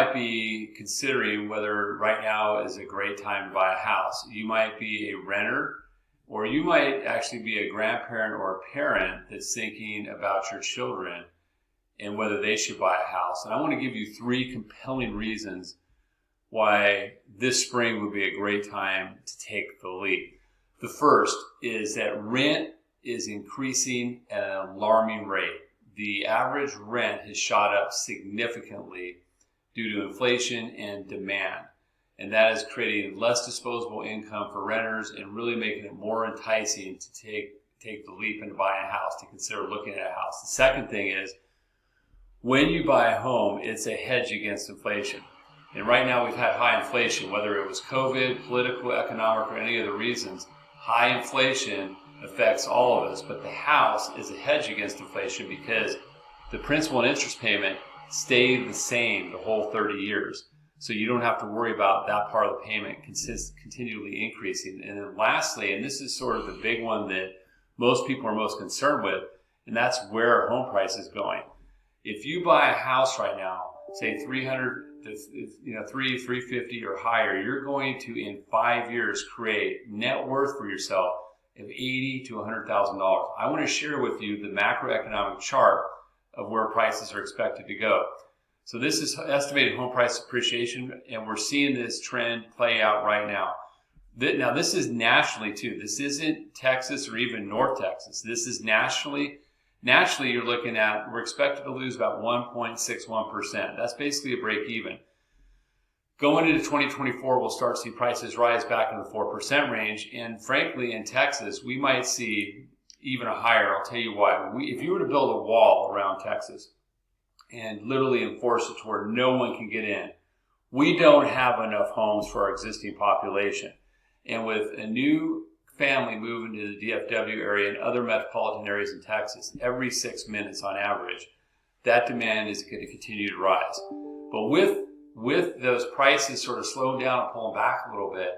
might be considering whether right now is a great time to buy a house. You might be a renter, or you might actually be a grandparent or a parent that's thinking about your children and whether they should buy a house. And I want to give you 3 compelling reasons why this spring would be a great time to take the leap. The first is that rent is increasing at an alarming rate. The average rent has shot up significantly due to inflation and demand. And that is creating less disposable income for renters and really making it more enticing to take the leap into buying a house, to consider looking at a house. The second thing is, when you buy a home, it's a hedge against inflation. And right now we've had high inflation, whether it was COVID, political, economic, or any other reasons. High inflation affects all of us, but the house is a hedge against inflation because the principal and interest payment stay the same the whole 30 years. So you don't have to worry about that part of the payment continually increasing. And then lastly, and this is sort of the big one that most people are most concerned with, and that's where home price is going. If you buy a house right now, say 300 to 350 or higher, you're going to in 5 years create net worth for yourself of $80,000 to $100,000. I want to share with you the macroeconomic chart of where prices are expected to go. So this is estimated home price appreciation, and we're seeing this trend play out right now. Now this is nationally too. This isn't Texas or even North Texas. This is nationally. Nationally, you're looking at, we're expected to lose about 1.61%. That's basically a break even. Going into 2024, we'll start to see prices rise back in the 4% range. And frankly, in Texas, we might see even a higher. I'll tell you why. If you were to build a wall around Texas and literally enforce it to where no one can get in, we don't have enough homes for our existing population. And with a new family moving to the DFW area and other metropolitan areas in Texas, every 6 minutes on average, that demand is going to continue to rise. But with those prices sort of slowing down and pulling back a little bit,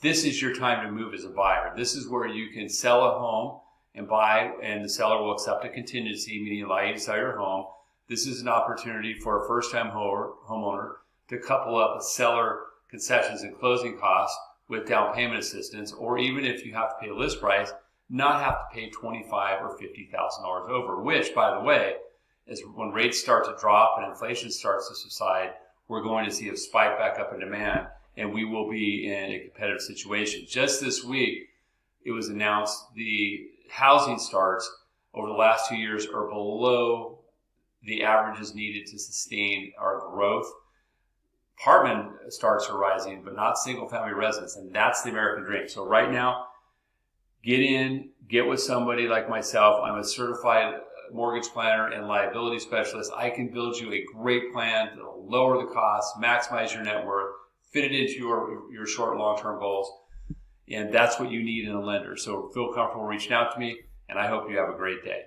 this is your time to move as a buyer. This is where you can sell a home and buy, and the seller will accept a contingency, meaning allow you to sell your home. This is an opportunity for a first-time homeowner to couple up with seller concessions and closing costs with down payment assistance, or even if you have to pay a list price, not have to pay $25,000 or $50,000 over, which, by the way, is when rates start to drop and inflation starts to subside, we're going to see a spike back up in demand, and we will be in a competitive situation. Just this week, it was announced the housing starts over the last 2 years are below the averages needed to sustain our growth. Apartment starts are rising, but not single-family residence, and that's the American dream. So right now, get with somebody like myself. I'm a certified mortgage planner and liability specialist. I can build you a great plan that will lower the costs, maximize your net worth, fit it into your short and long-term goals, and that's what you need in a lender. So feel comfortable reaching out to me, and I hope you have a great day.